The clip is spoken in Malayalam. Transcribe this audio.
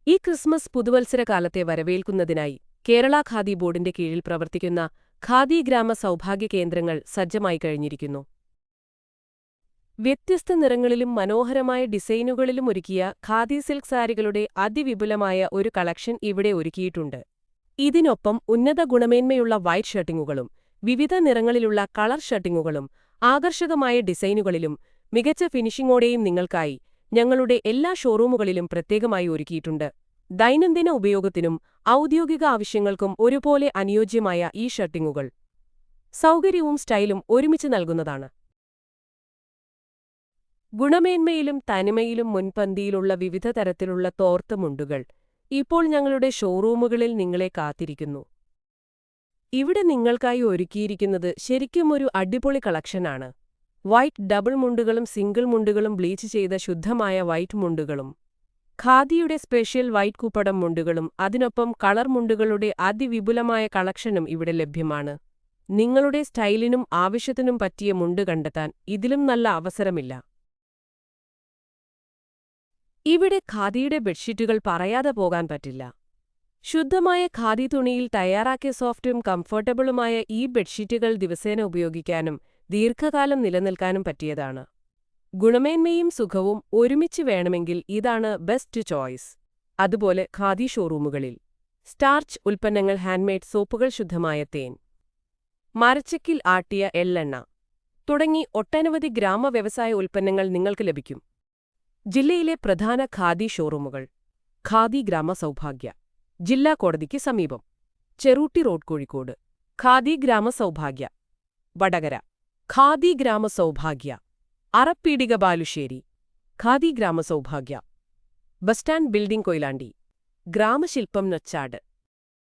ഈ ക്രിസ്മസ് പുതുവത്സരകാലത്തെ വരവേൽക്കുന്നതിനായി കേരള ഖാദി ബോർഡിന്റെ കീഴിൽ പ്രവർത്തിക്കുന്ന ഖാദി ഗ്രാമ സൗഭാഗ്യ കേന്ദ്രങ്ങൾ സജ്ജമായി കഴിഞ്ഞിരിക്കുന്നു. വ്യത്യസ്ത നിറങ്ങളിലും മനോഹരമായ ഡിസൈനുകളിലും ഒരുക്കിയ ഖാദി സിൽക്ക് സാരികളുടെ അതിവിപുലമായ ഒരു കളക്ഷൻ ഇവിടെ ഒരുക്കിയിട്ടുണ്ട്. ഇതിനൊപ്പം ഉന്നത ഗുണമേന്മയുള്ള വൈറ്റ് ഷർട്ടിങ്ങുകളും വിവിധ നിറങ്ങളിലുള്ള കളർ ഷർട്ടിങ്ങുകളും ആകർഷകമായ ഡിസൈനുകളിലും മികച്ച ഫിനിഷിംഗോടെയും നിങ്ങൾക്കായി ഞങ്ങളുടെ എല്ലാ ഷോറൂമുകളിലും പ്രത്യേകമായി ഒരുക്കിയിട്ടുണ്ട്. ദൈനംദിന ഉപയോഗത്തിനും ഔദ്യോഗിക ആവശ്യങ്ങൾക്കും ഒരുപോലെ അനുയോജ്യമായ ഈ ഷർട്ടിങ്ങുകൾ സൗകര്യവും സ്റ്റൈലും ഒരുമിച്ച് നൽകുന്നതാണ്. ഗുണമേന്മയിലും തനിമയിലും മുൻപന്തിയിലുള്ള വിവിധ തരത്തിലുള്ള തോർത്ത മുണ്ടുകൾ ഇപ്പോൾ ഞങ്ങളുടെ ഷോറൂമുകളിൽ നിങ്ങളെ കാത്തിരിക്കുന്നു. ഇവിടെ നിങ്ങൾക്കായി ഒരുക്കിയിരിക്കുന്നത് ശരിക്കും ഒരു അടിപൊളി കളക്ഷനാണ്. വൈറ്റ് ഡബിൾ മുണ്ടുകളും സിംഗിൾ മുണ്ടുകളും ബ്ലീച്ച് ചെയ്ത ശുദ്ധമായ വൈറ്റ് മുണ്ടുകളും ഖാദിയുടെ സ്പെഷ്യൽ വൈറ്റ് കുപ്പടം മുണ്ടുകളും അതിനൊപ്പം കളർ മുണ്ടുകളുടെ അതിവിപുലമായ കളക്ഷനും ഇവിടെ ലഭ്യമാണ്. നിങ്ങളുടെ സ്റ്റൈലിനും ആവശ്യത്തിനും പറ്റിയ മുണ്ട് കണ്ടെത്താൻ ഇതിലും നല്ല അവസരമില്ല. ഇവിടെ ഖാദിയുടെ ബെഡ്ഷീറ്റുകൾ പറയാതെ പോകാൻ പറ്റില്ല. ശുദ്ധമായ ഖാദി തുണിയിൽ തയ്യാറാക്കിയ സോഫ്റ്റും കംഫർട്ടബിളുമായ ഈ ബെഡ്ഷീറ്റുകൾ ദിവസേന ഉപയോഗിക്കാനും ദീർഘകാലം നിലനിൽക്കാനും പറ്റിയതാണ്. ഗുണമേന്മയും സുഖവും ഒരുമിച്ച് വേണമെങ്കിൽ ഇതാണ് ബെസ്റ്റ് ചോയ്സ്. അതുപോലെ ഖാദി ഷോറൂമുകളിൽ സ്റ്റാർച്ച് ഉൽപ്പന്നങ്ങൾ, ഹാൻഡ്മെയ്ഡ് സോപ്പുകൾ, ശുദ്ധമായ തേൻ, മരച്ചക്കിൽ ആട്ടിയ എള്ളെണ്ണ തുടങ്ങി ഒട്ടനവധി ഗ്രാമ വ്യവസായ ഉൽപ്പന്നങ്ങൾ നിങ്ങൾക്ക് ലഭിക്കും. ജില്ലയിലെ പ്രധാന ഖാദി ഷോറൂമുകൾ: ഖാദി ഗ്രാമ സൗഭാഗ്യ, ജില്ലാ കോടതിക്ക് സമീപം, Cherootty road, Kozhikode. Khadi Grama Sowbhagya, Vadakara. Khadi Grama Sowbhagya, Arappeedika, Balussery. Khadi Grama Saubhagya, bus stand building, Koyilandy. Gramashilpam, Nochad.